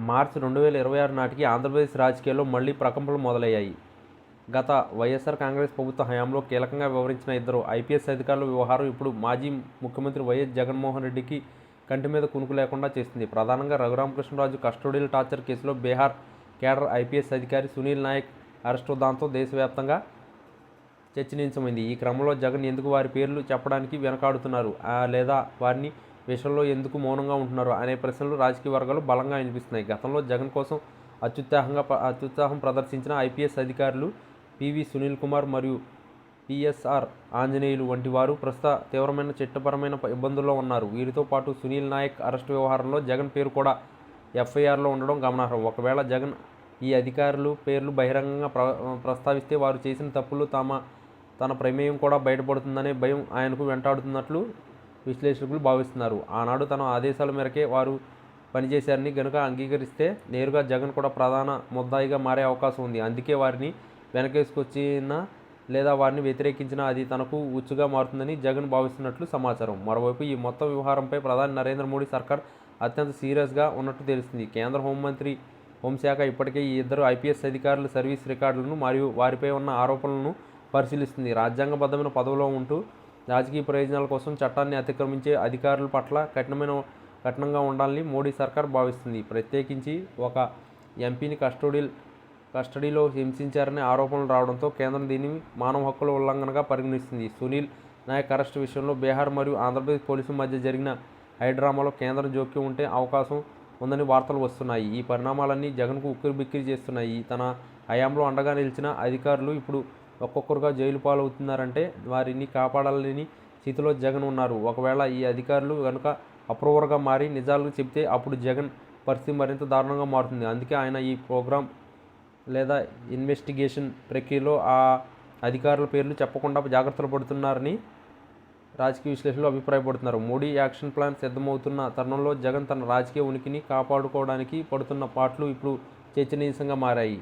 మార్చి 2026 నాటికి ఆంధ్రప్రదేశ్ రాజకీయాల్లో మళ్లీ ప్రకంపనలు మొదలయ్యాయి. గత వైఎస్ఆర్ కాంగ్రెస్ ప్రభుత్వ హయాంలో కీలకంగా వ్యవహరించిన ఇద్దరు ఐపీఎస్ అధికారుల వ్యవహారం ఇప్పుడు మాజీ ముఖ్యమంత్రి వైఎస్ జగన్మోహన్ రెడ్డికి కంటి మీద కునుకు లేకుండా చేసింది. ప్రధానంగా రఘురామకృష్ణరాజు కస్టోడియల్ టార్చర్ కేసులో బీహార్ కేడర్ ఐపీఎస్ అధికారి సునీల్ నాయక్ అరెస్టు దాంతో దేశవ్యాప్తంగా చర్చనీయాంశమైంది. ఈ క్రమంలో జగన్ ఎందుకు వారి పేర్లు చెప్పడానికి వెనకాడుతున్నారు, లేదా వారిని విషయంలో ఎందుకు మౌనంగా ఉంటున్నారు అనే ప్రశ్నలు రాజకీయ వర్గాలు బలంగా వినిపిస్తున్నాయి. గతంలో జగన్ కోసం అత్యుత్సాహం ప్రదర్శించిన ఐపీఎస్ అధికారులు పివి సునీల్ కుమార్ మరియు పిఎస్ఆర్ ఆంజనేయులు వంటి వారు ప్రస్తుత తీవ్రమైన చట్టపరమైన ఇబ్బందుల్లో ఉన్నారు. వీరితో పాటు సునీల్ నాయక్ అరెస్టు వ్యవహారంలో జగన్ పేరు కూడా ఎఫ్ఐఆర్లో ఉండడం గమనార్హం. ఒకవేళ జగన్ ఈ అధికారులు పేర్లు బహిరంగంగా ప్రస్తావిస్తే వారు చేసిన తప్పులు తన ప్రమేయం కూడా బయటపడుతుందనే భయం ఆయనకు వెంటాడుతున్నట్లు విశ్లేషకులు భావిస్తున్నారు. ఆనాడు తన ఆదేశాల మేరకే వారు పనిచేశారని గనుక అంగీకరిస్తే నేరుగా జగన్ కూడా ప్రధాన ముద్దాయిగా మారే అవకాశం ఉంది. అందుకే వారిని వెనకేసుకొచ్చినా లేదా వారిని వ్యతిరేకించినా అది తనకు ఉచ్చుగా మారుతుందని జగన్ భావిస్తున్నట్లు సమాచారం. మరోవైపు ఈ మొత్తం వ్యవహారంపై ప్రధాని నరేంద్ర మోడీ సర్కార్ అత్యంత సీరియస్గా ఉన్నట్టు తెలుస్తుంది. కేంద్ర హోంశాఖ ఇప్పటికే ఈ ఇద్దరు ఐపీఎస్ అధికారుల సర్వీస్ రికార్డులను మరియు వారిపై ఉన్న ఆరోపణలను పరిశీలిస్తుంది. రాజ్యాంగబద్ధమైన పదవిలో ఉంటూ రాజకీయ ప్రయోజనాల కోసం చట్టాన్ని అతిక్రమించే అధికారుల పట్ల కఠినంగా ఉండాలని మోడీ సర్కార్ భావిస్తుంది. ప్రత్యేకించి ఒక ఎంపీని కస్టడీలో హింసించారనే ఆరోపణలు రావడంతో కేంద్రం దీన్ని మానవ హక్కుల ఉల్లంఘనగా పరిగణిస్తుంది. సునీల్ నాయక్ అరెస్టు విషయంలో బీహార్ మరియు ఆంధ్రప్రదేశ్ పోలీసుల మధ్య జరిగిన హైడ్రామాలో కేంద్రం జోక్యం ఉంటే అవకాశం ఉందని వార్తలు వస్తున్నాయి. ఈ పరిణామాలన్నీ జగన్కు ఉక్కిరిబిక్కిరి చేస్తున్నాయి. తన హయాంలో అండగా నిలిచిన అధికారులు ఇప్పుడు ఒక్కొక్కరుగా జైలు పాలవుతున్నారంటే వారిని కాపాడాలని స్థితిలో జగన్ ఉన్నారు. ఒకవేళ ఈ అధికారులు కనుక అప్రూవర్గా మారి నిజాలు చెబితే అప్పుడు జగన్ పరిస్థితి మరింత దారుణంగా మారుతుంది. అందుకే ఆయన ఈ ప్రోగ్రాం లేదా ఇన్వెస్టిగేషన్ ప్రక్రియలో ఆ అధికారుల పేర్లు చెప్పకుండా జాగ్రత్తలు పడుతున్నారని రాజకీయ విశ్లేషకులు అభిప్రాయపడుతున్నారు. మోడీ యాక్షన్ ప్లాన్ సిద్ధమవుతున్న తరుణంలో జగన్ తన రాజకీయ ఉనికిని కాపాడుకోవడానికి పడుతున్న పాట్లు ఇప్పుడు చర్చనీయాంశంగా మారాయి.